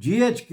GHQ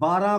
12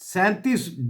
37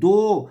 2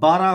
12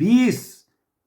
20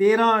13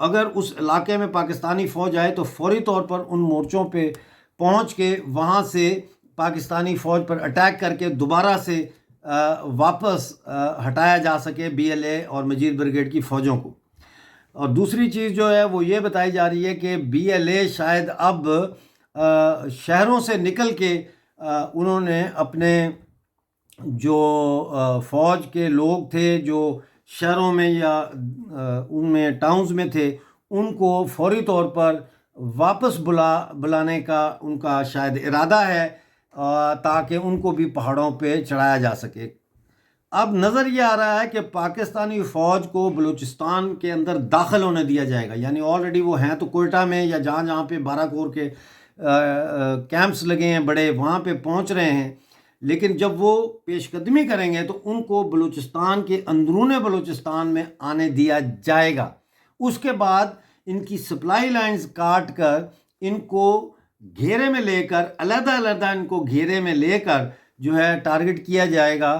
اگر اس علاقے میں پاکستانی فوج آئے تو فوری طور پر ان مورچوں پہ پہنچ کے وہاں سے پاکستانی فوج پر اٹیک کر کے دوبارہ سے واپس ہٹایا جا سکے بی ایل اے اور مجید بریگیڈ کی فوجوں کو۔ اور دوسری چیز جو ہے وہ یہ بتائی جا رہی ہے کہ بی ایل اے شاید اب شہروں سے نکل کے انہوں نے اپنے جو فوج کے لوگ تھے جو شہروں میں یا ان میں ٹاؤنز میں تھے ان کو فوری طور پر واپس بلانے کا ان کا شاید ارادہ ہے تاکہ ان کو بھی پہاڑوں پہ چڑھایا جا سکے۔ اب نظر یہ آ رہا ہے کہ پاکستانی فوج کو بلوچستان کے اندر داخل ہونے دیا جائے گا، یعنی آلریڈی وہ ہیں تو کوئٹہ میں یا جہاں جہاں پہ 12 کور کے کیمپس لگے ہیں بڑے، وہاں پہ پہنچ رہے ہیں، لیکن جب وہ پیش قدمی کریں گے تو ان کو بلوچستان کے اندرون بلوچستان میں آنے دیا جائے گا۔ اس کے بعد ان کی سپلائی لائنز کاٹ کر ان کو گھیرے میں لے کر علیحدہ ان کو گھیرے میں لے کر جو ہے ٹارگٹ کیا جائے گا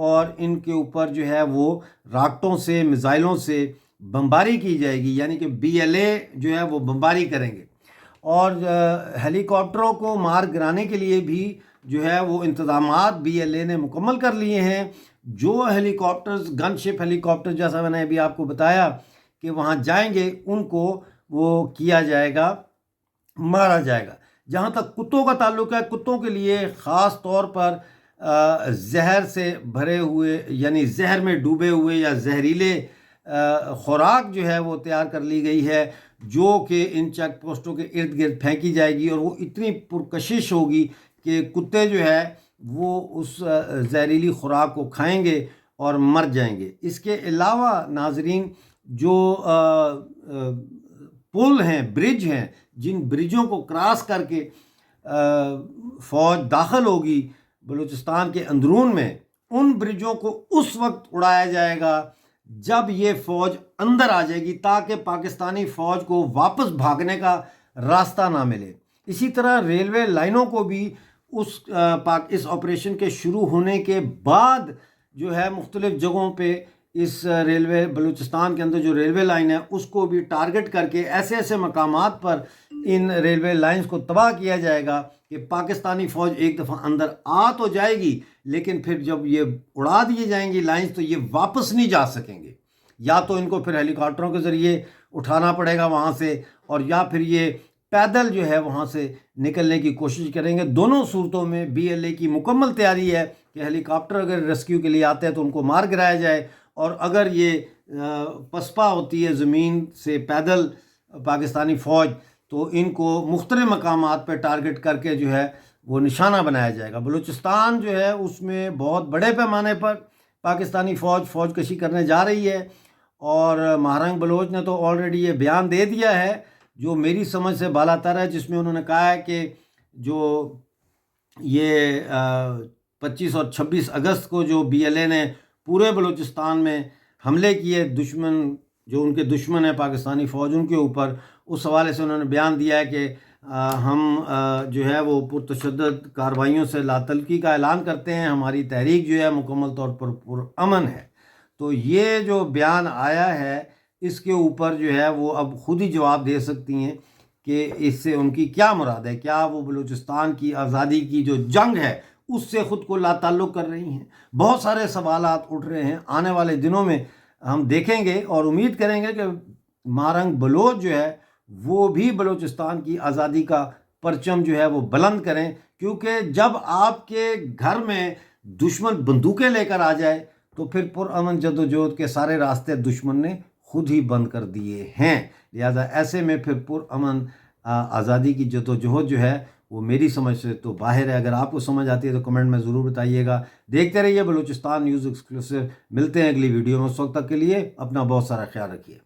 اور ان کے اوپر جو ہے وہ راکٹوں سے میزائلوں سے بمباری کی جائے گی، یعنی کہ بی ایل اے جو ہے وہ بمباری کریں گے۔ اور ہیلی کاپٹروں کو مار گرانے کے لیے بھی جو ہے وہ انتظامات بی ایل اے نے مکمل کر لیے ہیں۔ جو ہیلی کاپٹرز گن شپ ہیلی کاپٹر جیسا میں نے ابھی آپ کو بتایا کہ وہاں جائیں گے ان کو وہ کیا جائے گا، مارا جائے گا۔ جہاں تک کتوں کا تعلق ہے، کتوں کے لیے خاص طور پر زہر سے بھرے ہوئے یعنی زہر میں ڈوبے ہوئے یا زہریلے خوراک جو ہے وہ تیار کر لی گئی ہے، جو کہ ان چیک پوسٹوں کے ارد گرد پھینکی جائے گی اور وہ اتنی پرکشش ہوگی کہ کتے جو ہے وہ اس زہریلی خوراک کو کھائیں گے اور مر جائیں گے۔ اس کے علاوہ ناظرین، جو پل ہیں، برج ہیں، جن برجوں کو کراس کر کے فوج داخل ہوگی بلوچستان کے اندرون میں، ان برجوں کو اس وقت اڑایا جائے گا جب یہ فوج اندر آ جائے گی تاکہ پاکستانی فوج کو واپس بھاگنے کا راستہ نہ ملے۔ اسی طرح ریلوے لائنوں کو بھی اس آپریشن کے شروع ہونے کے بعد جو ہے مختلف جگہوں پہ اس ریلوے بلوچستان کے اندر جو ریلوے لائن ہے اس کو بھی ٹارگٹ کر کے ایسے مقامات پر ان ریلوے لائنز کو تباہ کیا جائے گا کہ پاکستانی فوج ایک دفعہ اندر آ تو جائے گی، لیکن پھر جب یہ اڑا دیے جائیں گی لائنز تو یہ واپس نہیں جا سکیں گے، یا تو ان کو پھر ہیلی کاپٹروں کے ذریعے اٹھانا پڑے گا وہاں سے، اور یا پھر یہ پیدل جو ہے وہاں سے نکلنے کی کوشش کریں گے۔ دونوں صورتوں میں بی ایل اے کی مکمل تیاری ہے کہ ہیلی کاپٹر اگر ریسکیو کے لیے آتے ہیں تو ان کو مار گرایا جائے، اور اگر یہ پسپا ہوتی ہے زمین سے پیدل پاکستانی فوج تو ان کو مختلف مقامات پہ ٹارگٹ کر کے جو ہے وہ نشانہ بنایا جائے گا۔ بلوچستان جو ہے اس میں بہت بڑے پیمانے پر پاکستانی فوج کشی کرنے جا رہی ہے، اور مہارنگ بلوچ نے تو آلریڈی یہ بیان دے دیا ہے جو میری سمجھ سے بالا تر ہے، جس میں انہوں نے کہا ہے کہ جو یہ 25 اور 26 اگست کو جو بی ایل اے نے پورے بلوچستان میں حملے کیے، دشمن جو ان کے دشمن ہیں پاکستانی فوج ان کے اوپر، اس حوالے سے انہوں نے بیان دیا ہے کہ ہم جو ہے وہ پرتشدد کارروائیوں سے لاطلقی کا اعلان کرتے ہیں، ہماری تحریک جو ہے مکمل طور پر پرامن ہے۔ تو یہ جو بیان آیا ہے اس کے اوپر جو ہے وہ اب خود ہی جواب دے سکتی ہیں کہ اس سے ان کی کیا مراد ہے، کیا وہ بلوچستان کی آزادی کی جو جنگ ہے اس سے خود کو لا تعلق کر رہی ہیں؟ بہت سارے سوالات اٹھ رہے ہیں، آنے والے دنوں میں ہم دیکھیں گے اور امید کریں گے کہ مہارنگ بلوچ جو ہے وہ بھی بلوچستان کی آزادی کا پرچم جو ہے وہ بلند کریں، کیونکہ جب آپ کے گھر میں دشمن بندوقیں لے کر آ جائے تو پھر پرامن جدوجہد کے سارے راستے دشمن نے خود ہی بند کر دیے ہیں۔ لہذا ایسے میں پھر پرامن آزادی کی جدوجہد جو ہے وہ میری سمجھ سے تو باہر ہے۔ اگر آپ کو سمجھ آتی ہے تو کمنٹ میں ضرور بتائیے گا۔ دیکھتے رہیے بلوچستان نیوز ایکسکلوسیو، ملتے ہیں اگلی ویڈیو میں۔ اس وقت تک کے لیے اپنا بہت سارا خیال رکھیے۔